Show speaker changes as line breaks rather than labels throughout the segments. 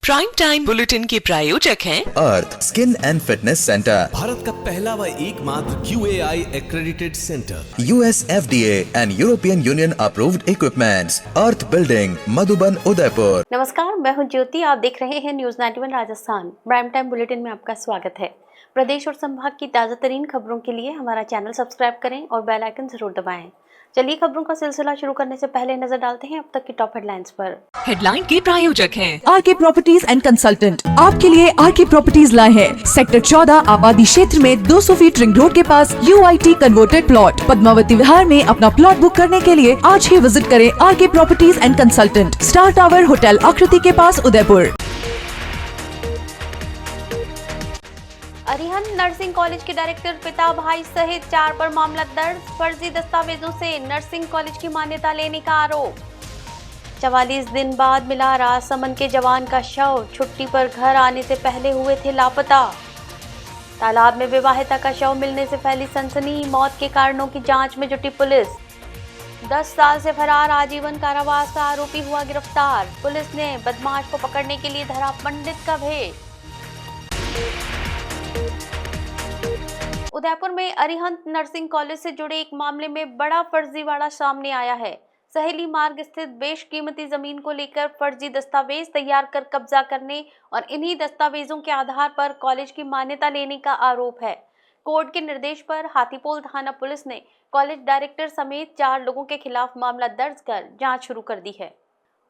Prime time bulletin के प्रायोजक हैं
Arth skin and fitness centre,
Bharat का पहला व एकमात्र QAI accredited centre,
US FDA and European Union approved equipments, Arth building, Madhuban, Udaipur.
नमस्कार, मैं हूं ज्योति। आप देख रहे हैं news 91 Rajasthan. Prime time bulletin में आपका स्वागत है। प्रदेश और संभाग की ताजा तरीन खबरों के लिए हमारा चैनल सब्सक्राइब करें और बेल आइकन जरूर दबाएं। चलिए खबरों का सिलसिला शुरू करने से पहले नजर डालते हैं अब तक की टॉप हेडलाइंस पर।
हेडलाइन के प्रायोजक हैं
आरके प्रॉपर्टीज एंड कंसल्टेंट आपके लिए आरके प्रॉपर्टीज लाए हैं सेक्टर 14 आबादी क्षेत्र में 200 फीट रिंग रोड के पास UIT converted plot Padmavati Vihar में अपना प्लॉट बुक करने के लिए आज ही विजिट करें RK properties and consultant, star tower hotel Aakriti के पास, उदयपुर।
अरिहंत नर्सिंग कॉलेज के डायरेक्टर पिता भाई सहित 4 पर मामला दर्ज। फर्जी दस्तावेजों से नर्सिंग कॉलेज की मान्यता लेने का आरोप। 44 दिन बाद मिला राजसमंद के जवान का शव। छुट्टी पर घर आने से पहले हुए थे लापता। तालाब में विवाहिता का शव मिलने से फैली सनसनी। मौत के कारणों की जांच में जुटी पुलिस। 10 साल से फरार आजीवन कारावास का आरोपी हुआ गिरफ्तार। पुलिस ने बदमाश को पकड़ने के लिए धरा पंडित का भेष। उदयपुर में अरिहंत नर्सिंग कॉलेज से जुड़े एक मामले में बड़ा फर्जीवाड़ा सामने आया है। सहेली मार्ग स्थित बेशकीमती जमीन को लेकर फर्जी दस्तावेज तैयार कर कब्जा करने और इन्हीं दस्तावेजों के आधार पर कॉलेज की मान्यता लेने का आरोप है। कोर्ट के निर्देश पर हाथीपोल थाना पुलिस ने कॉलेज डायरेक्टर समेत 4 लोगों के खिलाफ मामला दर्ज कर जांच शुरू कर दी है।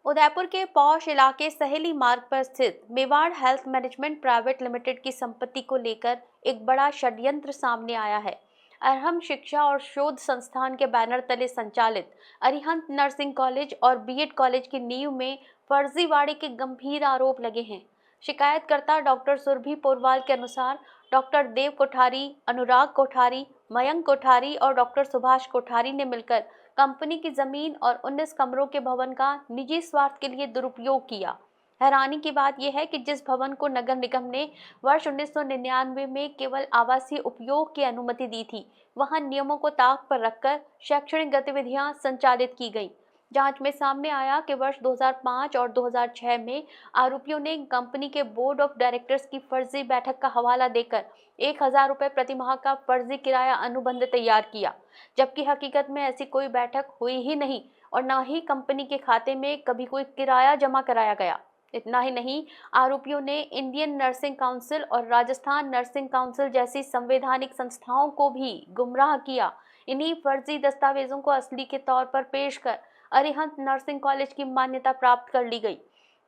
उदयपुर के पौष इलाके सहेली मार्ग पर स्थित Mewar health management private limited की संपत्ति को लेकर एक बड़ा षड्यंत्र सामने आया है। अरहम शिक्षा और शोध संस्थान के बैनर तले संचालित अरिहंत नर्सिंग कॉलेज और बीएड कॉलेज की नींव में फर्जीवाड़े के गंभीर आरोप लगे हैं। शिकायतकर्ता डॉक्टर सुरभि पोरवाल के अनुसार डॉक्टर देव कोठारी, अनुराग कोठारी, मयंक कोठारी और डॉक्टर सुभाष कोठारी ने मिलकर कंपनी की जमीन और 19 कमरों के भवन का निजी स्वार्थ के लिए दुरुपयोग किया। हैरानी की बात यह है कि जिस भवन को नगर निगम ने वर्ष 1999 में केवल आवासीय उपयोग की अनुमति दी थी, वहां नियमों को ताक पर रखकर शैक्षणिक गतिविधियां संचालित की गई। जांच में सामने आया कि वर्ष 2005 और 2006 में आरोपियों ने कंपनी के बोर्ड ऑफ डायरेक्टर्स की फर्जी बैठक का हवाला देकर 1000 रुपये प्रति माह का फर्जी किराया अनुबंध तैयार किया, जबकि हकीकत में ऐसी कोई बैठक हुई ही नहीं और न ही कंपनी के खाते में कभी कोई किराया जमा कराया गया। इतना ही नहीं, आरोपियों ने इंडियन नर्सिंग काउंसिल और राजस्थान नर्सिंग काउंसिल जैसी संवैधानिक संस्थाओं को भी गुमराह किया। इन्हीं फर्जी दस्तावेजों को असली के तौर पर पेश कर अरिहंत नर्सिंग कॉलेज की मान्यता प्राप्त कर ली गई।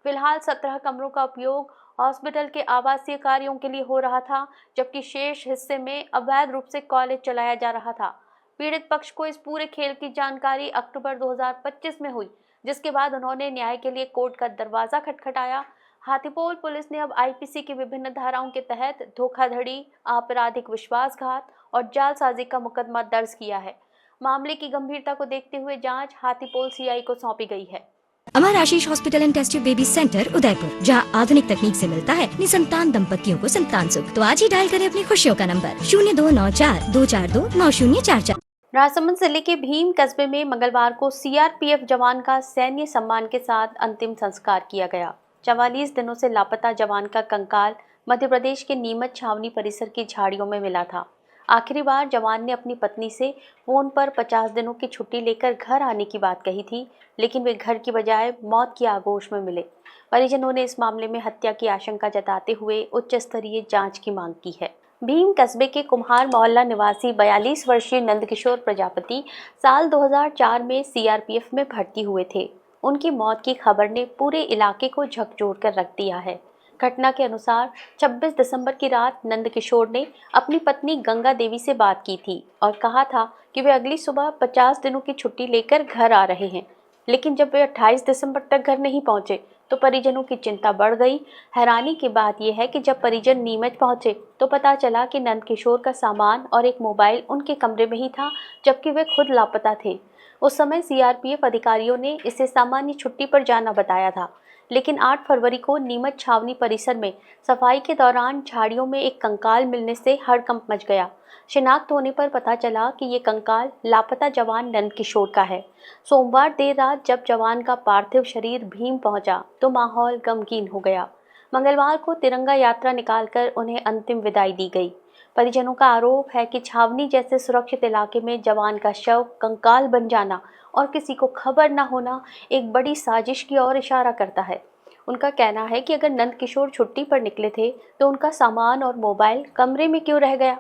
फिलहाल 17 कमरों का उपयोग हॉस्पिटल के आवासीय कार्यों के लिए हो रहा था, जबकि शेष हिस्से में अवैध रूप से कॉलेज चलाया जा रहा था। पीड़ित पक्ष को इस पूरे खेल की जानकारी अक्टूबर 2025 में हुई, जिसके बाद उन्होंने न्याय के लिए कोर्ट का दरवाजा खटखटाया। हाथीपोल पुलिस ने अब IPC की विभिन्न धाराओं के तहत धोखाधड़ी, आपराधिक विश्वासघात और जालसाजी का मुकदमा दर्ज किया है। मामले की गंभीरता को देखते हुए जांच हाथीपोल CI को सौंपी गई है।
Amar Ashish hospital and test tube baby centre Udaipur, जहां आधुनिक तकनीक से मिलता है निसंतान दंपतियों को संतान सुख। तो आज ही डायल करें अपनी खुशियों का नंबर 0294-242-9044।
राजसमंद जिले के भीम कस्बे में मंगलवार को CRPF जवान का सैन्य सम्मान के साथ अंतिम संस्कार किया गया। 44 दिनों से लापता जवान का कंकाल मध्य प्रदेश के नीमच छावनी परिसर की झाड़ियों में मिला था। आखिरी बार जवान ने अपनी पत्नी से फोन पर 50 दिनों की छुट्टी लेकर घर आने की बात कही थी, लेकिन वे घर की बजाय मौत की आगोश में मिले। परिजनों ने इस मामले में हत्या की आशंका जताते हुए उच्च स्तरीय जांच की मांग की है। भीम कस्बे के कुम्हार मोहल्ला निवासी 42 वर्षीय नंदकिशोर प्रजापति साल 2004 में CRPF में भर्ती हुए थे। उनकी मौत की खबर ने पूरे इलाके को झकझोर कर रख दिया है। घटना के अनुसार 26 दिसंबर की रात नंदकिशोर ने अपनी पत्नी गंगा देवी से बात की थी और कहा था कि वे अगली सुबह 50 दिनों की छुट्टी लेकर घर आ रहे हैं, लेकिन जब वे 28 दिसंबर तक घर नहीं पहुंचे तो परिजनों की चिंता बढ़ गई। हैरानी की बात यह है कि जब परिजन नीमच पहुंचे तो पता चला कि नंदकिशोर का सामान और एक मोबाइल उनके कमरे में ही था, जबकि वे खुद लापता थे। उस समय CRPF अधिकारियों ने इसे सामान्य छुट्टी पर जाना बताया था, लेकिन 8 फरवरी को नीमच छावनी परिसर में सफाई के दौरान झाड़ियों में एक कंकाल मिलने से हड़कंप मच गया। शिनाख्त होने पर पता चला कि ये कंकाल लापता जवान नंदकिशोर का है। सोमवार देर रात जब जवान का पार्थिव शरीर भीम पहुंचा तो माहौल गमगीन हो गया। मंगलवार को तिरंगा यात्रा निकालकर उन्हें अंतिम विदाई दी गई। परिजनों का आरोप है कि छावनी जैसे सुरक्षित इलाके में जवान का शव कंकाल बन जाना और किसी को खबर न होना एक बड़ी साजिश की ओर इशारा करता है। उनका कहना है कि अगर नंदकिशोर छुट्टी पर निकले थे तो उनका सामान और मोबाइल कमरे में क्यों रह गया।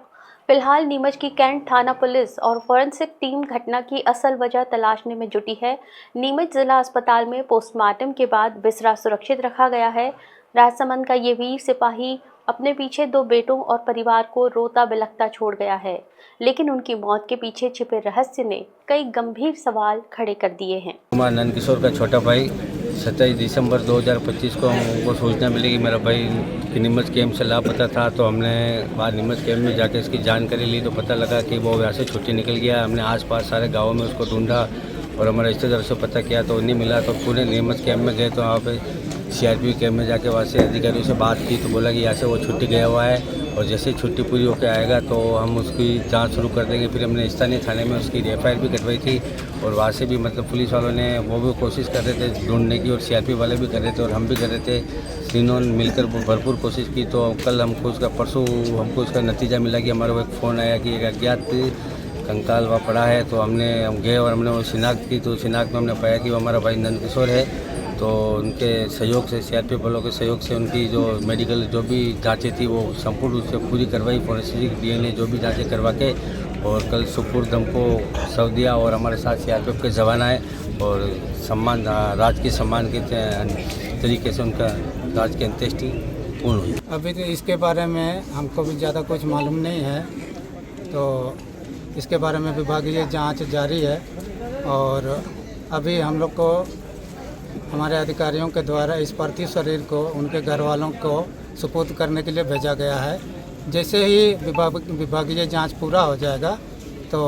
फिलहाल नीमच की कैंट थाना पुलिस और फॉरेंसिक टीम घटना की असल वजह तलाशने में जुटी है। नीमच जिला अस्पताल में पोस्टमार्टम के बाद बिस्तरा सुरक्षित रखा गया है। राजसमंद का ये वीर सिपाही अपने पीछे 2 बेटों और परिवार को रोता बिलखता छोड़ गया है, लेकिन उनकी मौत के पीछे छिपे रहस्य ने कई गंभीर सवाल खड़े कर दिए हैं।
कुमार नंदकिशोर का छोटा भाई 27 दिसंबर 2025 को हमको सूचना मिली कि मेरा भाई कि नीमच कैंप से लापता था, तो हमने वहाँ नीमच कैंप में जाके इसकी जानकारी ली तो पता लगा कि वो यहाँ से छुट्टी निकल गया। हमने आसपास सारे गाँवों में उसको ढूंढा और हमारे रिश्तेदारों से पता किया तो नहीं मिला। तो पूरे नीमच कैंप में गए तो वहाँ पे CRP कैंप में जाके वहाँ से अधिकारियों से बात की तो बोला कि यहाँ से वो छुट्टी गया हुआ है और जैसे छुट्टी पूरी होकर आएगा तो हम उसकी जांच शुरू कर देंगे। फिर हमने स्थानीय थाने में उसकी FIR भी कटवाई थी और वहाँ से भी मतलब पुलिस वालों ने वो भी कोशिश कर रहे थे ढूंढने की और CRP वाले भी कर रहे थे और हम भी कर रहे थे। तीनों मिलकर भरपूर कोशिश की। तो कल हमको उसका परसों हमको उसका नतीजा मिला कि हमारा वो एक फ़ोन आया कि एक अज्ञात कंकाल वहाँ पड़ा है। तो हम गए और हमने वो शिनाख्त की। तो शिनाख्त में हमने पाया कि वो हमारा भाई नंदकिशोर है। तो उनके सहयोग से CRP वालों के सहयोग से उनकी जो मेडिकल जो भी जांचें थी वो संपूर्ण रूप से पूरी करवाई। फॉरेंसिक DNA जो भी जांचें करवा के और कल सुपुर्द हमको शव दिया और हमारे साथ CRPF के जवान आए और सम्मान राजकीय सम्मान के तरीके से उनका राजकीय अंत्येष्टि पूर्ण हुई।
अभी तो इसके बारे में हमको भी ज़्यादा कुछ मालूम नहीं है, तो इसके बारे में विभागीय जांच जारी है और अभी हम लोग को हमारे अधिकारियों के द्वारा इस पार्थिव शरीर को उनके घर वालों को सुपुर्द करने के लिए भेजा गया है। जैसे ही विभागीय जांच पूरा हो जाएगा तो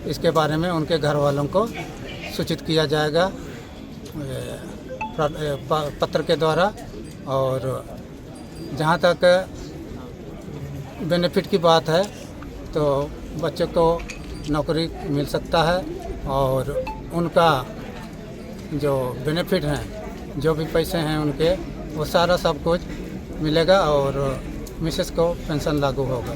इसके बारे में उनके घर वालों को सूचित किया जाएगा पत्र के द्वारा। और जहां तक बेनिफिट की बात है तो बच्चों को नौकरी मिल सकता है और उनका जो बेनिफिट हैं जो भी पैसे हैं उनके वो सारा सब कुछ मिलेगा और मिसेस को पेंशन लागू होगा।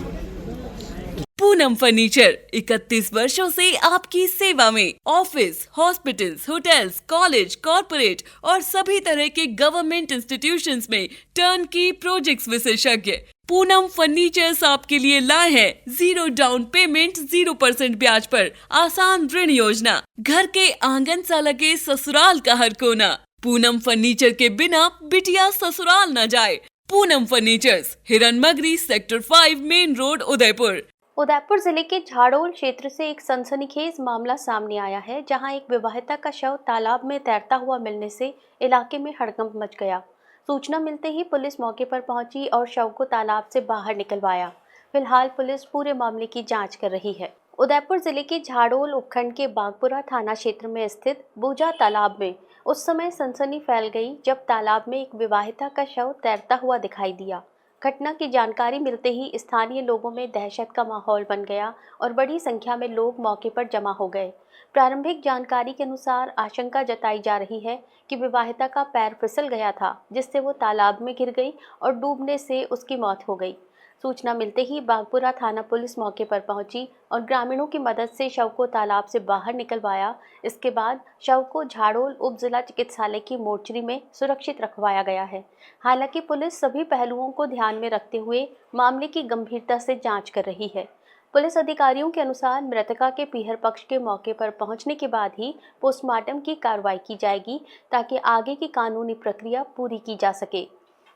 पूनम फर्नीचर 31 वर्षों से आपकी सेवा में। Office, hospitals, hotels, college, corporate और सभी तरह के गवर्नमेंट इंस्टीट्यूशंस में टर्नकी प्रोजेक्ट्स विशेषज्ञ पूनम फर्नीचर्स आपके लिए लाए हैं 0 डाउन पेमेंट 0% ब्याज पर आसान ऋण योजना। घर के आंगन सा लगे ससुराल का हर कोना। पूनम फर्नीचर के बिना बिटिया ससुराल न जाए। Poonam furnitures, Hiranmagri, sector 5, main road, Udaipur.
Udaipur जिले के झाड़ोल क्षेत्र से एक सनसनीखेज मामला सामने आया है, जहां एक विवाहिता का शव तालाब में तैरता हुआ मिलने से इलाके में हड़कंप मच गया। सूचना मिलते ही पुलिस मौके पर पहुंची और शव को तालाब से बाहर निकलवाया। फिलहाल पुलिस पूरे मामले की जांच कर रही है। उदयपुर जिले के झाड़ोल उपखंड के बागपुरा थाना क्षेत्र में स्थित बूजा तालाब में उस समय सनसनी फैल गई जब तालाब में एक विवाहिता का शव तैरता हुआ दिखाई दिया। घटना की जानकारी मिलते ही स्थानीय लोगों में दहशत का माहौल बन गया और बड़ी संख्या में लोग मौके पर जमा हो गए। प्रारंभिक जानकारी के अनुसार आशंका जताई जा रही है कि विवाहिता का पैर फिसल गया था, जिससे वो तालाब में गिर गई और डूबने से उसकी मौत हो गई। सूचना मिलते ही बागपुरा थाना पुलिस मौके पर पहुंची और ग्रामीणों की मदद से शव को तालाब से बाहर निकलवाया। इसके बाद शव को झाड़ोल उप जिला चिकित्सालय की मोर्चरी में सुरक्षित रखवाया गया है। हालांकि पुलिस सभी पहलुओं को ध्यान में रखते हुए मामले की गंभीरता से जांच कर रही है। पुलिस अधिकारियों के अनुसार मृतका के पीहर पक्ष के मौके पर पहुंचने के बाद ही पोस्टमार्टम की कार्रवाई की जाएगी, ताकि आगे की कानूनी प्रक्रिया पूरी की जा सके।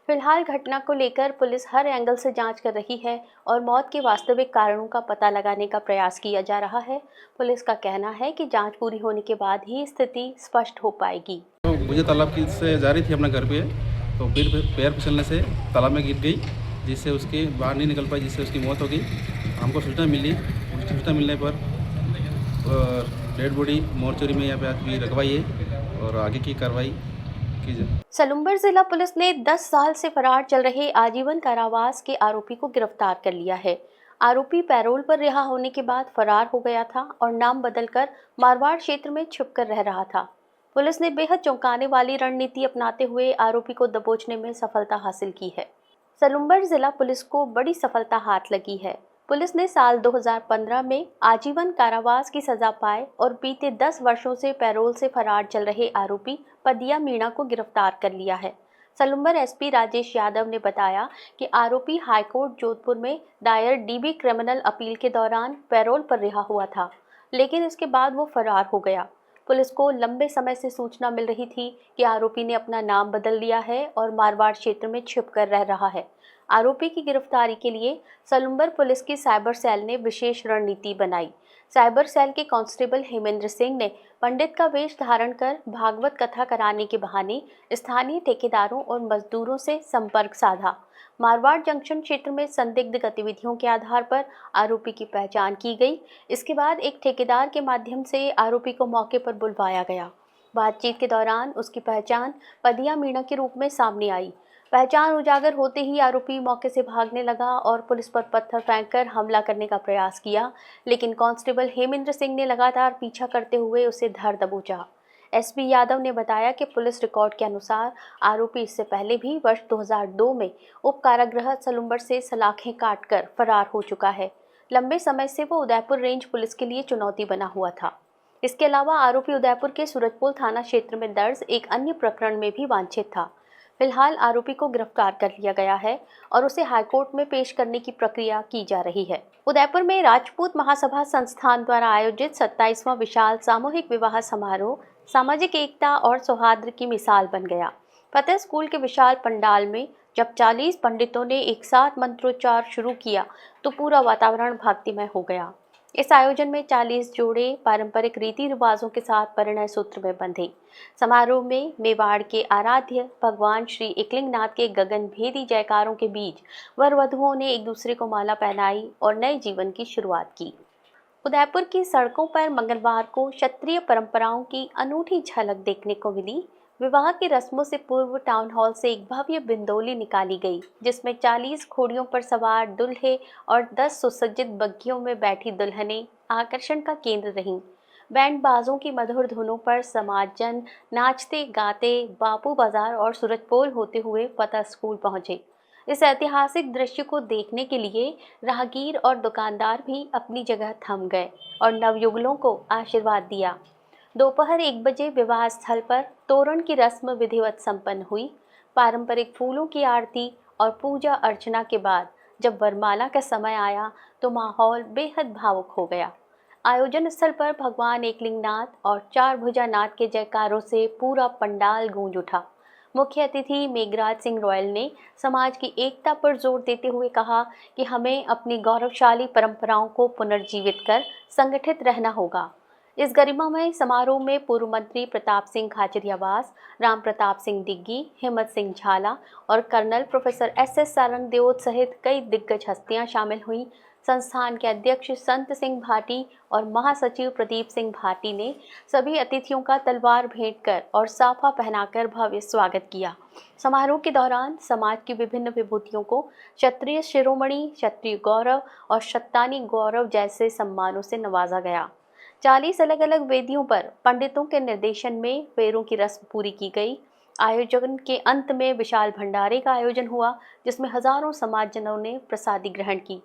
फिलहाल घटना को लेकर पुलिस हर एंगल से जांच कर रही है और मौत के वास्तविक कारणों का पता लगाने का प्रयास किया जा रहा है। पुलिस का कहना है कि जांच पूरी होने के बाद ही स्थिति स्पष्ट हो पाएगी।
तो मुझे तालाब की से जा रही थी अपने घर पे, तो पैर फिसलने से तालाब में गिर गई, जिससे उसके बाहर नहीं निकल पाई, जिससे उसकी मौत हो गई। हमको सूचना मिली, सूचना मिलने पर डेड बॉडी मोर्चरी में यहाँ पे आज भी रखवाई है और आगे की कार्रवाई की जाए।
सलूम्बर जिला पुलिस ने 10 साल से फरार चल रहे आजीवन कारावास के आरोपी को गिरफ्तार कर लिया है। आरोपी पैरोल पर रिहा होने के बाद फरार हो गया था और नाम बदलकर मारवाड़ क्षेत्र में छुपकर रह रहा था। पुलिस ने बेहद चौंकाने वाली रणनीति अपनाते हुए आरोपी को दबोचने में सफलता हासिल की है। सलुम्बर जिला पुलिस को बड़ी सफलता हाथ लगी है। पुलिस ने साल 2015 में आजीवन कारावास की सजा पाए और बीते 10 वर्षों से पैरोल से फरार चल रहे आरोपी पदिया मीणा को गिरफ्तार कर लिया है। सलुम्बर एसपी राजेश यादव ने बताया कि आरोपी हाईकोर्ट जोधपुर में दायर डीबी क्रिमिनल अपील के दौरान पैरोल पर रिहा हुआ था, लेकिन इसके बाद वो फरार हो गया। पुलिस को लंबे समय से सूचना मिल रही थी कि आरोपी ने अपना नाम बदल लिया है और मारवाड़ क्षेत्र में छिपकर रह रहा है। आरोपी की गिरफ्तारी के लिए सलुम्बर पुलिस की साइबर सेल ने विशेष रणनीति बनाई। साइबर सेल के कांस्टेबल हेमेंद्र सिंह ने पंडित का वेश धारण कर भागवत कथा कराने के बहाने स्थानीय ठेकेदारों और मजदूरों से संपर्क साधा। मारवाड़ जंक्शन क्षेत्र में संदिग्ध गतिविधियों के आधार पर आरोपी की पहचान की गई। इसके बाद एक ठेकेदार के माध्यम से आरोपी को मौके पर बुलवाया गया। बातचीत के दौरान उसकी पहचान पदिया मीणा के रूप में सामने आई। पहचान उजागर होते ही आरोपी मौके से भागने लगा और पुलिस पर पत्थर फेंककर हमला करने का प्रयास किया, लेकिन कांस्टेबल हेमेंद्र सिंह ने लगातार पीछा करते हुए उसे धर दबोचा। एसपी यादव ने बताया कि पुलिस रिकॉर्ड के अनुसार आरोपी इससे पहले भी वर्ष 2002 में उप कारागृह सलुम्बर से सलाखें काटकर फरार हो चुका है। लंबे समय से वो उदयपुर रेंज पुलिस के लिए चुनौती बना हुआ था। इसके अलावा आरोपी उदयपुर के सूरजपोल थाना क्षेत्र में दर्ज एक अन्य प्रकरण में भी वांछित था। फिलहाल आरोपी को गिरफ्तार कर लिया गया है और उसे हाईकोर्ट में पेश करने की प्रक्रिया की जा रही है। उदयपुर में राजपूत महासभा संस्थान द्वारा आयोजित 27वां विशाल सामूहिक विवाह समारोह सामाजिक एकता और सौहार्द की मिसाल बन गया। फतेह स्कूल के विशाल पंडाल में जब 40 पंडितों ने एक साथ मंत्रोच्चार शुरू किया तो पूरा वातावरण भक्तिमय हो गया। इस आयोजन में 40 जोड़े पारंपरिक रीति रिवाजों के साथ परिणय सूत्र में बंधे। समारोह में मेवाड़ के आराध्य भगवान श्री एकलिंगनाथ के गगन भेदी जयकारों के बीच वर वधुओं ने एक दूसरे को माला पहनाई और नए जीवन की शुरुआत की। उदयपुर की सड़कों पर मंगलवार को क्षत्रिय परंपराओं की अनूठी झलक देखने को मिली। विवाह की रस्मों से पूर्व टाउन हॉल से एक भव्य बिंदोली निकाली गई, जिसमें 40 घोड़ियों पर सवार दूल्हे और 10 सुसज्जित बग्घियों में बैठी दुल्हनें आकर्षण का केंद्र रहीं। बैंड बाजों की मधुर धुनों पर समाजजन नाचते गाते बापू बाजार और सूरजपोल होते हुए फतेह स्कूल पहुंचे। इस ऐतिहासिक दृश्य को देखने के लिए राहगीर और दुकानदार भी अपनी जगह थम गए और नवयुगलों को आशीर्वाद दिया। दोपहर 1 बजे विवाह स्थल पर तोरण की रस्म विधिवत संपन्न हुई। पारंपरिक फूलों की आरती और पूजा अर्चना के बाद जब वरमाला का समय आया तो माहौल बेहद भावुक हो गया। आयोजन स्थल पर भगवान एकलिंगनाथ और 4 भुजानाथ के जयकारों से पूरा पंडाल गूंज उठा। मुख्य अतिथि मेघराज सिंह रॉयल ने समाज की एकता पर जोर देते हुए कहा कि हमें अपनी गौरवशाली परंपराओं को पुनर्जीवित कर संगठित रहना होगा। इस गरिमामय समारोह में पूर्व मंत्री प्रताप सिंह खाचरियावास, राम प्रताप सिंह दिग्गी, हिम्मत सिंह झाला और कर्नल प्रोफेसर SS सारंग देओत सहित कई दिग्गज हस्तियां शामिल हुईं। संस्थान के अध्यक्ष संत सिंह भाटी और महासचिव प्रदीप सिंह भाटी ने सभी अतिथियों का तलवार भेंट कर और साफा पहनाकर भव्य स्वागत किया। समारोह के दौरान समाज की विभिन्न विभूतियों को क्षत्रिय शिरोमणि, क्षत्रिय गौरव और शतानी गौरव जैसे सम्मानों से नवाजा गया। 40 अलग अलग वेदियों पर पंडितों के निर्देशन में फेरों की रस्म पूरी की गई। आयोजन के अंत में विशाल भंडारे का आयोजन हुआ, जिसमें हजारों समाजजनों ने प्रसादी ग्रहण की।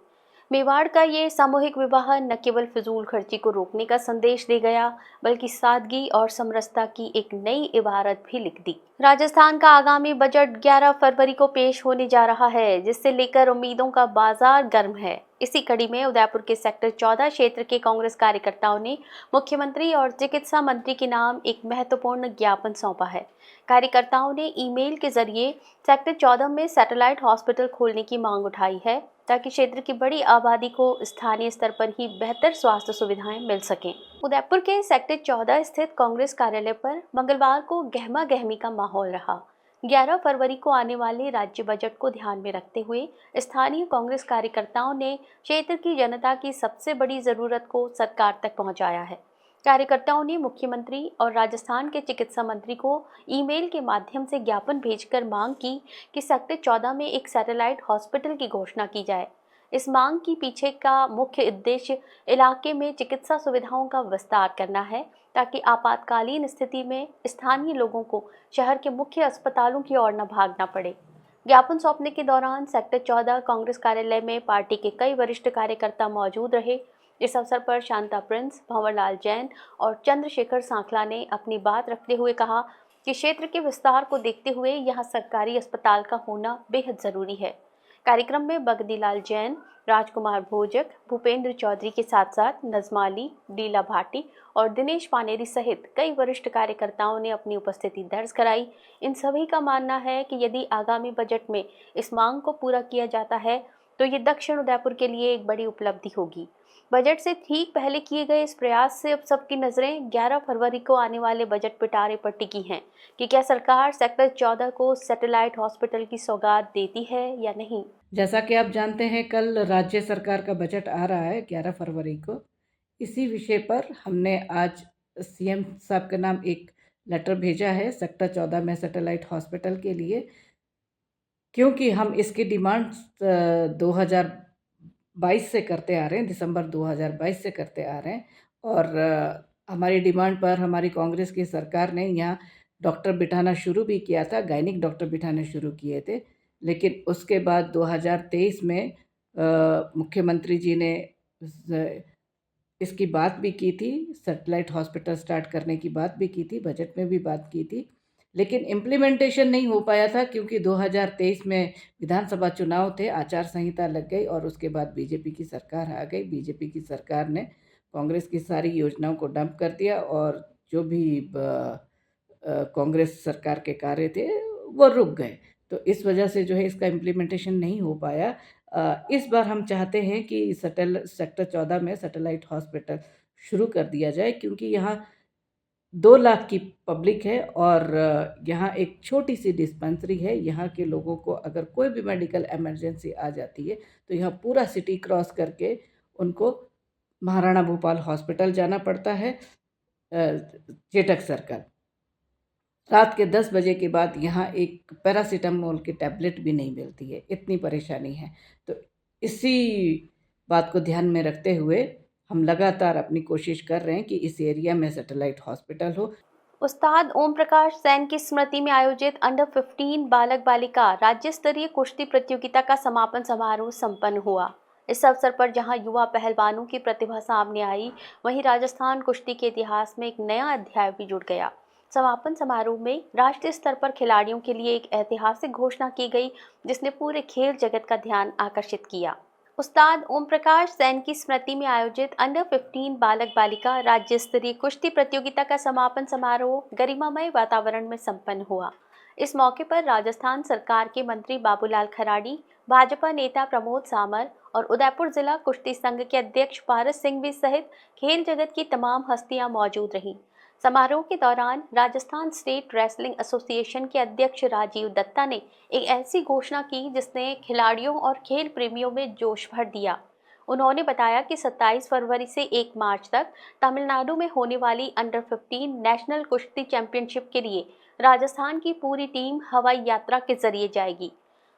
मेवाड़ का ये सामूहिक विवाह न केवल फिजूल खर्ची को रोकने का संदेश दे गया, बल्कि सादगी और समरसता की एक नई इबारत भी लिख दी। राजस्थान का आगामी बजट 11 फरवरी को पेश होने जा रहा है, जिससे लेकर उम्मीदों का बाजार गर्म है। इसी कड़ी में उदयपुर के सेक्टर 14 क्षेत्र के कांग्रेस कार्यकर्ताओं ने मुख्यमंत्री और चिकित्सा मंत्री के नाम एक महत्वपूर्ण ज्ञापन सौंपा है। कार्यकर्ताओं ने ईमेल के जरिए सेक्टर 14 में सैटेलाइट हॉस्पिटल खोलने की मांग उठाई है, ताकि क्षेत्र की बड़ी आबादी को स्थानीय स्तर पर ही बेहतर स्वास्थ्य सुविधाएं मिल सकें। उदयपुर के सेक्टर 14 स्थित कांग्रेस कार्यालय पर मंगलवार को गहमा गहमी का माहौल रहा। 11 फरवरी को आने वाले राज्य बजट को ध्यान में रखते हुए स्थानीय कांग्रेस कार्यकर्ताओं ने क्षेत्र की जनता की सबसे बड़ी जरूरत को सरकार तक पहुंचाया है। कार्यकर्ताओं ने मुख्यमंत्री और राजस्थान के चिकित्सा मंत्री को ईमेल के माध्यम से ज्ञापन भेजकर मांग की कि सेक्टर 14 में एक सैटेलाइट हॉस्पिटल की घोषणा की जाए। इस मांग की पीछे का मुख्य उद्देश्य इलाके में चिकित्सा सुविधाओं का विस्तार करना है ताकि आपातकालीन स्थिति में स्थानीय लोगों को शहर के मुख्य अस्पतालों की ओर न भागना पड़े। ज्ञापन सौंपने के दौरान सेक्टर 14 कांग्रेस कार्यालय में पार्टी के कई वरिष्ठ कार्यकर्ता मौजूद रहे। इस अवसर पर शांता प्रिंस, भंवरलाल जैन और चंद्रशेखर सांखला ने अपनी बात रखते हुए कहा कि क्षेत्र के विस्तार को देखते हुए यहां सरकारी अस्पताल का होना बेहद जरूरी है। कार्यक्रम में बगदीलाल जैन, राजकुमार भोजक, भूपेंद्र चौधरी के साथ साथ नजमा अली, लीला भाटी और दिनेश पानेरी सहित कई वरिष्ठ कार्यकर्ताओं ने अपनी उपस्थिति दर्ज कराई। इन सभी का मानना है कि यदि आगामी बजट में इस मांग को पूरा किया जाता है तो ये दक्षिण उदयपुर के लिए एक बड़ी उपलब्धि होगी। बजट से ठीक पहले किए गए इस प्रयास से अब सबकी नजरें 11 फरवरी को आने वाले बजट पिटारे पर टिकी हैं कि क्या सरकार सेक्टर 14 को सैटेलाइट हॉस्पिटल की सौगात देती है या नहीं।
जैसा कि आप जानते हैं, कल राज्य सरकार का बजट आ रहा है 11 फरवरी को। इसी विषय पर हमने आज सीएम साहब के नाम एक लेटर भेजा है सेक्टर 14 में सैटेलाइट हॉस्पिटल के लिए, क्योंकि हम इसकी डिमांड 2022 से करते आ रहे हैं, दिसंबर 2022 से करते आ रहे हैं। और हमारी डिमांड पर हमारी कांग्रेस की सरकार ने यहाँ डॉक्टर बिठाना शुरू भी किया था, गायनिक डॉक्टर बिठाने शुरू किए थे। लेकिन उसके बाद 2023 में मुख्यमंत्री जी ने इसकी बात भी की थी, सैटेलाइट हॉस्पिटल स्टार्ट करने की बात भी की थी, बजट में भी बात की थी, लेकिन इम्प्लीमेंटेशन नहीं हो पाया था क्योंकि 2023 में विधानसभा चुनाव थे, आचार संहिता लग गई और उसके बाद बीजेपी की सरकार आ गई। बीजेपी की सरकार ने कांग्रेस की सारी योजनाओं को डंप कर दिया और जो भी कांग्रेस सरकार के कार्य थे वो रुक गए। तो इस वजह से जो है इसका इम्प्लीमेंटेशन नहीं हो पाया। इस बार हम चाहते हैं कि सेक्टर 14 में सैटेलाइट हॉस्पिटल शुरू कर दिया जाए, क्योंकि यहाँ 2 लाख की पब्लिक है और यहाँ एक छोटी सी डिस्पेंसरी है। यहाँ के लोगों को अगर कोई भी मेडिकल इमरजेंसी आ जाती है तो यहाँ पूरा सिटी क्रॉस करके उनको महाराणा भूपाल हॉस्पिटल जाना पड़ता है, चेटक सर्कल। रात के 10 बजे के बाद यहाँ एक पैरासीटामोल की टैबलेट भी नहीं मिलती है, इतनी परेशानी है। तो इसी बात को ध्यान में रखते हुए हम लगातार अपनी कोशिश कर रहे हैं कि इस एरिया में सैटेलाइट हॉस्पिटल हो।
उस्ताद ओम प्रकाश सैन की स्मृति में आयोजित अंडर 15 बालक बालिका राज्य स्तरीय कुश्ती प्रतियोगिता का समापन समारोह संपन्न हुआ। इस अवसर पर जहां युवा पहलवानों की प्रतिभा सामने आई, वहीं राजस्थान कुश्ती के इतिहास में एक नया अध्याय भी जुड़ गया। समापन समारोह में राष्ट्रीय स्तर पर खिलाड़ियों के लिए एक ऐतिहासिक घोषणा की गई, जिसने पूरे खेल जगत का ध्यान आकर्षित किया। उस्ताद ओम प्रकाश सैन की स्मृति में आयोजित अंडर 15 बालक बालिका राज्य स्तरीय कुश्ती प्रतियोगिता का समापन समारोह गरिमामय वातावरण में संपन्न हुआ। इस मौके पर राजस्थान सरकार के मंत्री बाबूलाल खराड़ी, भाजपा नेता प्रमोद सामर और उदयपुर जिला कुश्ती संघ के अध्यक्ष पारस सिंघवी सहित खेल जगत की तमाम हस्तियां मौजूद रहीं। समारोह के दौरान राजस्थान स्टेट रेसलिंग एसोसिएशन के अध्यक्ष राजीव दत्ता ने एक ऐसी घोषणा की जिसने खिलाड़ियों और खेल प्रेमियों में जोश भर दिया। उन्होंने बताया कि 27 फरवरी से 1 मार्च तक तमिलनाडु में होने वाली अंडर 15 नेशनल कुश्ती चैंपियनशिप के लिए राजस्थान की पूरी टीम हवाई यात्रा के जरिए जाएगी।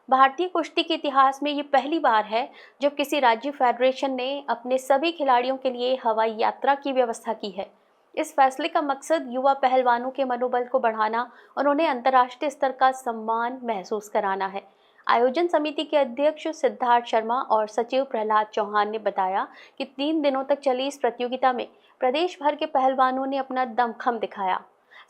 भारतीय कुश्ती के इतिहास में ये पहली बार है जब किसी राज्य फेडरेशन ने अपने सभी खिलाड़ियों के लिए हवाई यात्रा की व्यवस्था की है। इस फैसले का मकसद युवा पहलवानों के मनोबल को बढ़ाना और उन्हें अंतर्राष्ट्रीय स्तर का सम्मान महसूस कराना है। आयोजन समिति के अध्यक्ष सिद्धार्थ शर्मा और सचिव प्रहलाद चौहान ने बताया कि 3 दिनों तक चली इस प्रतियोगिता में प्रदेश भर के पहलवानों ने अपना दमखम दिखाया।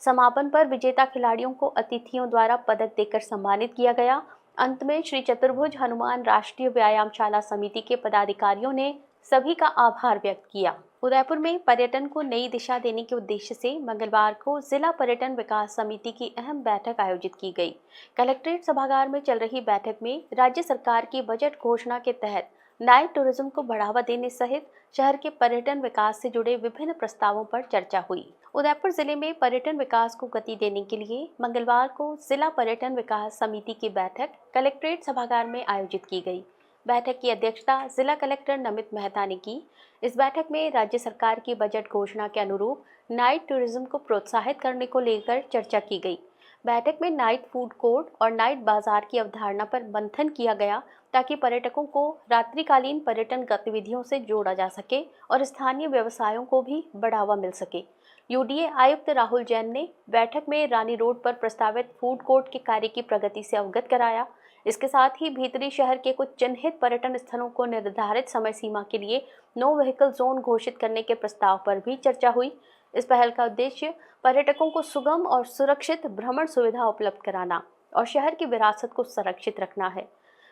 समापन पर विजेता खिलाड़ियों को अतिथियों द्वारा पदक देकर सम्मानित किया गया। अंत में श्री चतुर्भुज हनुमान राष्ट्रीय व्यायामशाला समिति के पदाधिकारियों ने सभी का आभार व्यक्त किया। उदयपुर में पर्यटन को नई दिशा देने के उद्देश्य से मंगलवार को जिला पर्यटन विकास समिति की अहम बैठक आयोजित की गई। कलेक्ट्रेट सभागार में चल रही बैठक में राज्य सरकार की बजट घोषणा के तहत नाइट टूरिज्म को बढ़ावा देने सहित शहर के पर्यटन विकास से जुड़े विभिन्न प्रस्तावों पर चर्चा हुई। उदयपुर जिले में पर्यटन विकास को गति देने के लिए मंगलवार को जिला पर्यटन विकास समिति की बैठक कलेक्ट्रेट सभागार में आयोजित की गई। बैठक की अध्यक्षता जिला कलेक्टर नमित मेहता ने की। इस बैठक में राज्य सरकार की बजट घोषणा के अनुरूप नाइट टूरिज्म को प्रोत्साहित करने को लेकर चर्चा की गई। बैठक में नाइट फूड कोर्ट और नाइट बाजार की अवधारणा पर मंथन किया गया ताकि पर्यटकों को रात्रिकालीन पर्यटन गतिविधियों से जोड़ा जा सके और स्थानीय व्यवसायों को भी बढ़ावा मिल सके। यूडीए आयुक्त राहुल जैन ने बैठक में रानी रोड पर प्रस्तावित फूड कोर्ट के कार्य की प्रगति से अवगत कराया। इसके साथ ही भीतरी शहर के कुछ चिन्हित पर्यटन स्थलों को निर्धारित समय सीमा के लिए नो व्हीकल जोन घोषित करने के प्रस्ताव पर भी चर्चा हुई। इस पहल का उद्देश्य पर्यटकों को सुगम और सुरक्षित भ्रमण सुविधा उपलब्ध कराना और शहर की विरासत को संरक्षित रखना है।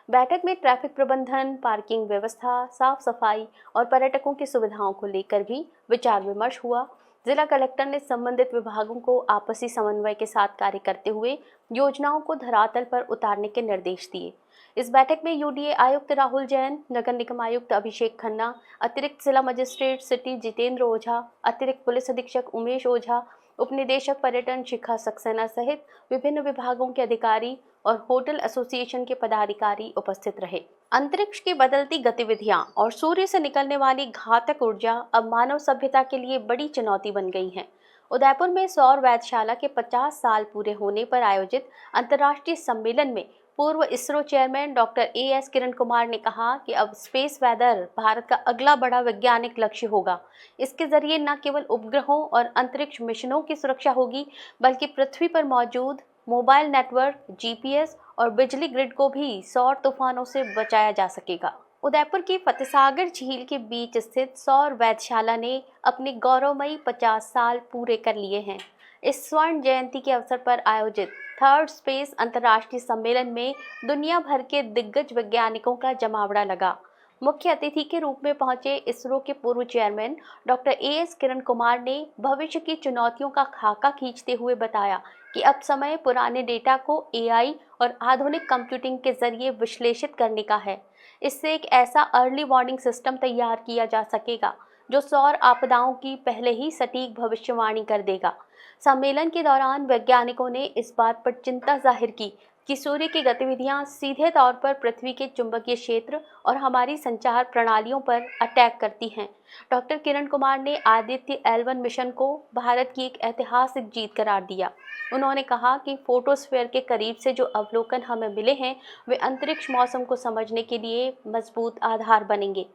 बैठक में ट्रैफिक प्रबंधन, पार्किंग व्यवस्था, साफ सफाई और पर्यटकों की सुविधाओं को लेकर भी विचार विमर्श हुआ। जिला कलेक्टर ने संबंधित विभागों को आपसी समन्वय के साथ कार्य करते हुए योजनाओं को धरातल पर उतारने के निर्देश दिए। इस बैठक में यूडीए आयुक्त राहुल जैन, नगर निगम आयुक्त अभिषेक खन्ना, अतिरिक्त जिला मजिस्ट्रेट सिटी जितेंद्र ओझा, अतिरिक्त पुलिस अधीक्षक उमेश ओझा, उपनिदेशक पर्यटन शिखा सक्सेना सहित विभिन्न विभागों के अधिकारी और होटल एसोसिएशन के पदाधिकारी उपस्थित रहे। अंतरिक्ष की बदलती गतिविधियां और सूर्य से निकलने वाली घातक ऊर्जा अब मानव सभ्यता के लिए बड़ी चुनौती बन गई हैं। उदयपुर में सौर वेधशाला के 50 साल पूरे होने पर आयोजित अंतर्राष्ट्रीय सम्मेलन में पूर्व ISRO chairman doctor as Kiran Kumar ने कहा कि अब स्पेस वेदर भारत का अगला बड़ा वैज्ञानिक लक्ष्य होगा। इसके जरिए न केवल उपग्रहों और अंतरिक्ष मिशनों की सुरक्षा होगी, बल्कि पृथ्वी पर मौजूद मोबाइल नेटवर्क, जीपीएस और बिजली ग्रिड को भी सौर तूफानों से बचाया जा सकेगा। उदयपुर की फतेहसागर झील के बीच स्थित सौर वेधशाला ने अपने गौरवमयी 50 साल पूरे कर लिए हैं। इस स्वर्ण जयंती के अवसर पर आयोजित थर्ड स्पेस अंतर्राष्ट्रीय सम्मेलन में दुनिया भर के दिग्गज वैज्ञानिकों का जमावड़ा लगा। मुख्य अतिथि के रूप में पहुंचे इसरो के पूर्व chairman doctor as Kiran Kumar ने भविष्य की चुनौतियों का खाका खींचते हुए बताया कि अब समय पुराने डेटा को एआई और आधुनिक कंप्यूटिंग के जरिए विश्लेषित करने का है। इससे एक ऐसा अर्ली वार्निंग सिस्टम तैयार किया जा सकेगा जो सौर आपदाओं की पहले ही सटीक भविष्यवाणी कर देगा। सम्मेलन के दौरान वैज्ञानिकों ने इस बात पर चिंता जाहिर की कि सूर्य की गतिविधियां सीधे तौर पर पृथ्वी के चुंबकीय क्षेत्र और हमारी संचार प्रणालियों पर अटैक करती हैं। डॉक्टर किरण कुमार ने आदित्य L1 मिशन को भारत की एक ऐतिहासिक जीत करार दिया। उन्होंने कहा कि फोटोस्फीयर के करीब से जो अवलोकन हमें मिले हैं वे अंतरिक्ष मौसम को समझने के लिए मजबूत आधार बनेंगे।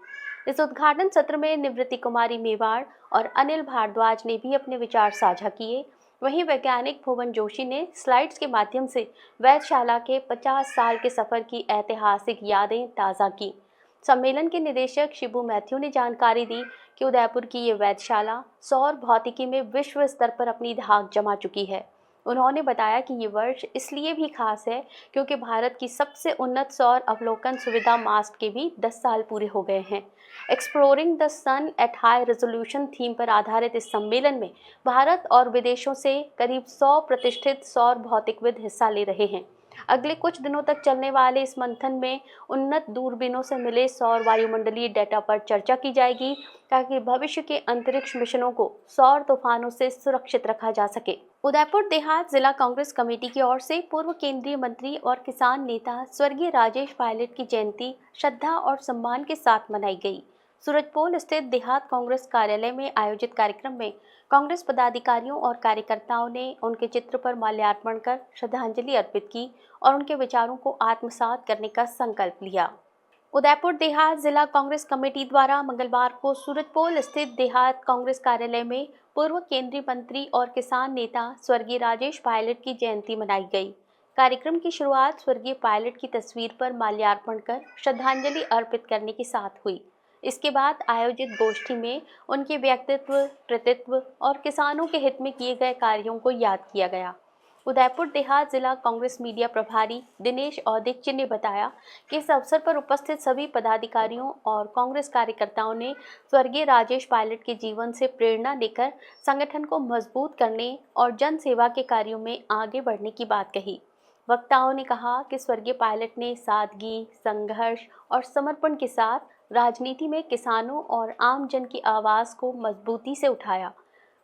इस उद्घाटन सत्र में निवृत्ति कुमारी मेवाड़ और अनिल भारद्वाज ने भी अपने विचार साझा किए। वहीं वैज्ञानिक भुवन जोशी ने स्लाइड्स के माध्यम से वेधशाला के 50 साल के सफर की ऐतिहासिक यादें ताज़ा की। सम्मेलन के निदेशक शिबू मैथ्यू ने जानकारी दी कि उदयपुर की ये वेधशाला सौर भौतिकी में विश्व स्तर पर अपनी धाक जमा चुकी है। उन्होंने बताया कि ये वर्ष इसलिए भी खास है क्योंकि भारत की सबसे उन्नत सौर अवलोकन सुविधा मास्ट के भी 10 साल पूरे हो गए हैं। Exploring the sun at high resolution theme पर आधारित इस सम्मेलन में भारत और विदेशों से करीब 100 प्रतिष्ठित सौर भौतिकविद हिस्सा ले रहे हैं। अगले कुछ दिनों तक चलने वाले इस मंथन में उन्नत दूरबीनों से मिले सौर वायुमंडलीय डेटा पर चर्चा की जाएगी ताकि भविष्य के अंतरिक्ष मिशनों को सौर तूफानों से सुरक्षित रखा जा सके। उदयपुर देहात जिला कांग्रेस कमेटी की ओर से पूर्व केंद्रीय मंत्री और किसान नेता स्वर्गीय राजेश पायलट की जयंती श्रद्धा और सम्मान के साथ मनाई गई। सूरजपोल स्थित देहात कांग्रेस कार्यालय में आयोजित कार्यक्रम में कांग्रेस पदाधिकारियों और कार्यकर्ताओं ने उनके चित्र पर माल्यार्पण कर श्रद्धांजलि अर्पित की और उनके विचारों को आत्मसात करने का संकल्प लिया। उदयपुर देहात जिला कांग्रेस कमेटी द्वारा मंगलवार को सूरजपोल स्थित देहात कांग्रेस कार्यालय में पूर्व केंद्रीय मंत्री और किसान नेता स्वर्गीय राजेश पायलट की जयंती मनाई गई। कार्यक्रम की शुरुआत स्वर्गीय पायलट की तस्वीर पर माल्यार्पण कर श्रद्धांजलि अर्पित करने के साथ हुई। इसके बाद आयोजित गोष्ठी में उनके व्यक्तित्व, कृतित्व और किसानों के हित में किए गए कार्यों को याद किया गया। उदयपुर देहात जिला कांग्रेस मीडिया प्रभारी दिनेश औदिच्य ने बताया कि इस अवसर पर उपस्थित सभी पदाधिकारियों और कांग्रेस कार्यकर्ताओं ने स्वर्गीय राजेश पायलट के जीवन से प्रेरणा लेकर संगठन को मजबूत करने और जन सेवा के कार्यों में आगे बढ़ने की बात कही। वक्ताओं ने कहा कि स्वर्गीय पायलट ने सादगी, संघर्ष और समर्पण के साथ राजनीति में किसानों और आम जन की आवाज़ को मजबूती से उठाया।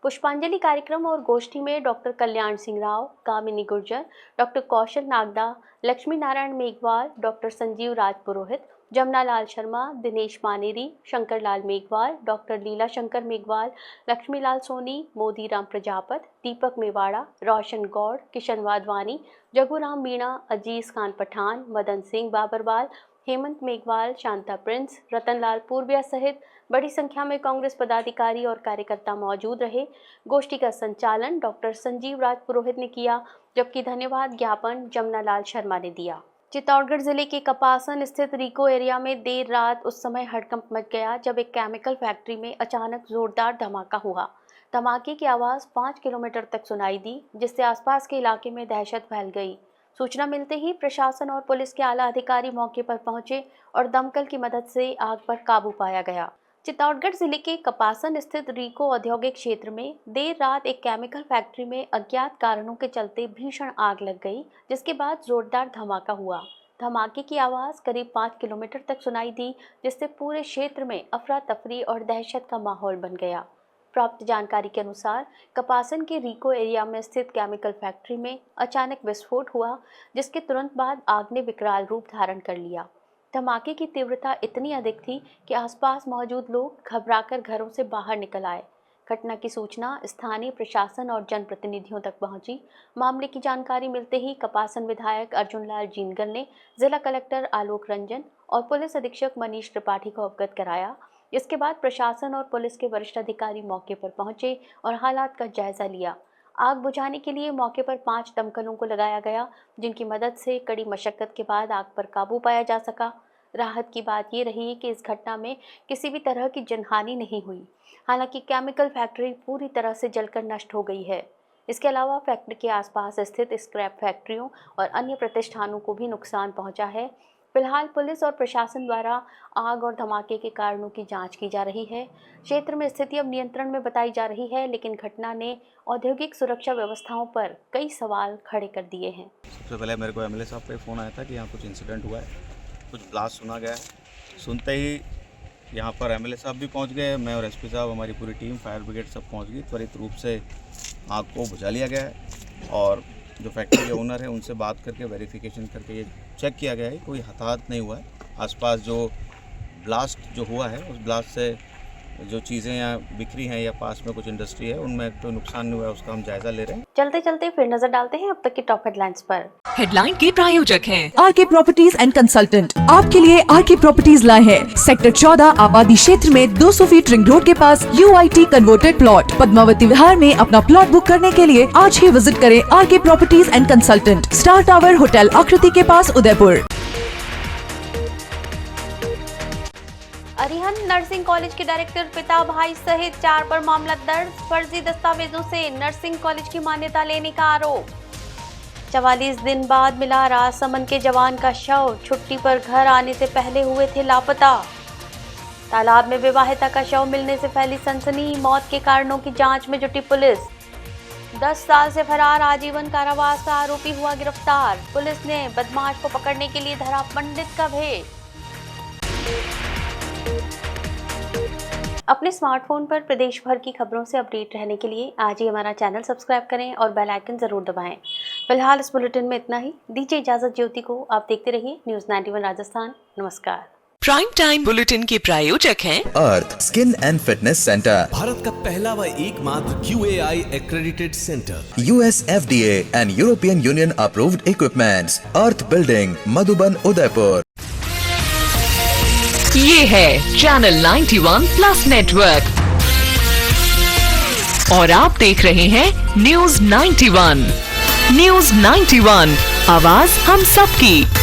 पुष्पांजलि कार्यक्रम और गोष्ठी में डॉक्टर कल्याण सिंह राव, कामिनी गुर्जर, डॉक्टर कौशल नागदा, लक्ष्मी नारायण मेघवाल, डॉक्टर संजीव राज पुरोहित, जमुना लाल शर्मा, दिनेश मानेरी, शंकर लाल मेघवाल, डॉक्टर लीला शंकर मेघवाल, लक्ष्मी लाल सोनी, मोदी राम प्रजापत, दीपक मेवाड़ा, रोशन गौड़, किशन वाधवानी, जगूराम मीणा, अजीज खान पठान, मदन सिंह बाबरवाल, हेमंत मेघवाल, शांता प्रिंस, रतनलाल पूर्विया सहित बड़ी संख्या में कांग्रेस पदाधिकारी और कार्यकर्ता मौजूद रहे। गोष्ठी का संचालन डॉक्टर संजीव राज पुरोहित ने किया, जबकि धन्यवाद ज्ञापन जमुना लाल शर्मा ने दिया। चित्तौड़गढ़ जिले के कपासन स्थित रिको एरिया में देर रात उस समय हड़कंप मच गया जब एक केमिकल फैक्ट्री में अचानक जोरदार धमाका हुआ। धमाके की आवाज़ 5 किलोमीटर तक सुनाई दी, जिससे आसपास के इलाके में दहशत फैल गई। सूचना मिलते ही प्रशासन और पुलिस के आला अधिकारी मौके पर पहुंचे और दमकल की मदद से आग पर काबू पाया गया। चित्तौड़गढ़ जिले के कपासन स्थित रिको औद्योगिक क्षेत्र में देर रात एक केमिकल फैक्ट्री में अज्ञात कारणों के चलते भीषण आग लग गई, जिसके बाद जोरदार धमाका हुआ। धमाके की आवाज़ करीब 5 किलोमीटर तक सुनाई दी, जिससे पूरे क्षेत्र में अफरा तफरी और दहशत का माहौल बन गया। प्राप्त जानकारी के अनुसार कपासन के रिको एरिया में स्थित केमिकल फैक्ट्री में अचानक विस्फोट हुआ, जिसके तुरंत बाद आग ने विकराल रूप धारण कर लिया। धमाके की तीव्रता इतनी अधिक थी कि आसपास मौजूद लोग घबराकर घरों से बाहर निकल आए। घटना की सूचना स्थानीय प्रशासन और जनप्रतिनिधियों तक पहुंची। मामले की जानकारी मिलते ही कपासन विधायक अर्जुन लाल जीनगर ने जिला कलेक्टर आलोक रंजन और पुलिस अधीक्षक मनीष त्रिपाठी को अवगत कराया। इसके बाद प्रशासन और पुलिस के वरिष्ठ अधिकारी मौके पर पहुंचे और हालात का जायजा लिया। आग बुझाने के लिए मौके पर 5 दमकलों को लगाया गया, जिनकी मदद से कड़ी मशक्कत के बाद आग पर काबू पाया जा सका। राहत की बात ये रही कि इस घटना में किसी भी तरह की जनहानि नहीं हुई। हालांकि केमिकल फैक्ट्री पूरी तरह से जलकर नष्ट हो गई है। इसके अलावा फैक्ट्री के आसपास स्थित स्क्रैप फैक्ट्रियों और अन्य प्रतिष्ठानों को भी नुकसान पहुंचा है। फिलहाल पुलिस और प्रशासन द्वारा आग और धमाके के कारणों की जांच की जा रही है। क्षेत्र में स्थिति अब नियंत्रण में बताई जा रही है, लेकिन घटना ने औद्योगिक सुरक्षा व्यवस्थाओं पर कई सवाल खड़े कर दिए हैं।
सबसे पहले मेरे को एमएलए साहब पे फ़ोन आया था कि यहाँ कुछ इंसिडेंट हुआ है, कुछ ब्लास्ट सुना गया है। सुनते ही यहाँ पर एमएलए साहब भी पहुँच गए, मैं और एसपी साहब, हमारी पूरी टीम, फायर ब्रिगेड सब पहुँच गई। त्वरित रूप से आग को बुझा लिया गया है और जो फैक्ट्री के ओनर है उनसे बात करके वेरिफिकेशन करके ये चेक किया गया है कोई हताहत नहीं हुआ है। आसपास जो ब्लास्ट जो हुआ है उस ब्लास्ट से जो चीज़ें यहाँ बिखरी हैं या पास में कुछ इंडस्ट्री है उनमें तो नुकसान नहीं हुआ है, उसका हम जायजा ले रहे हैं।
चलते चलते फिर नजर डालते हैं अब तक की टॉप हेडलाइंस पर।
हेडलाइन के प्रायोजक हैं आरके प्रॉपर्टीज एंड कंसल्टेंट। आपके लिए आरके प्रॉपर्टीज लाए हैं सेक्टर 14 आबादी क्षेत्र में 200 फीट रिंग रोड के पास UIT converted plot. Padmavati Vihar में अपना प्लॉट बुक करने के लिए आज ही विजिट करें RK properties and consultant, star tower hotel Aakriti के पास, उदयपुर।
अरिहंत नर्सिंग कॉलेज के डायरेक्टर पिता भाई सहित 4 पर मामला दर्ज। फर्जी दस्तावेजों से नर्सिंग कॉलेज की मान्यता लेने का आरोप। 44 दिन बाद मिला राजसमंद के जवान का शव। छुट्टी पर घर आने से पहले हुए थे लापता। तालाब में विवाहिता का शव मिलने से फैली सनसनी। मौत के कारणों की जांच में जुटी पुलिस। 10 साल से फरार आजीवन कारावास का आरोपी हुआ गिरफ्तार। पुलिस ने बदमाश को पकड़ने के लिए धरा पंडित का भेष। अपने स्मार्टफोन पर प्रदेश भर की खबरों से अपडेट रहने के लिए आज ही हमारा चैनल सब्सक्राइब करें और बेल आइकन जरूर दबाएं। फिलहाल इस बुलेटिन में इतना ही। दीजिए इजाजत ज्योति को। आप देखते रहिए न्यूज़ 91 राजस्थान। नमस्कार।
प्राइम टाइम बुलेटिन के प्रायोजक हैं
Arth skin and fitness centre,
Bharat का पहला व एकमात्र QAI accredited centre,
US FDA and European Union approved equipments, Arth building, Madhuban, Udaipur.
ये है चैनल 91 प्लस नेटवर्क और आप देख रहे हैं न्यूज़ 91। न्यूज़ 91, आवाज हम सबकी।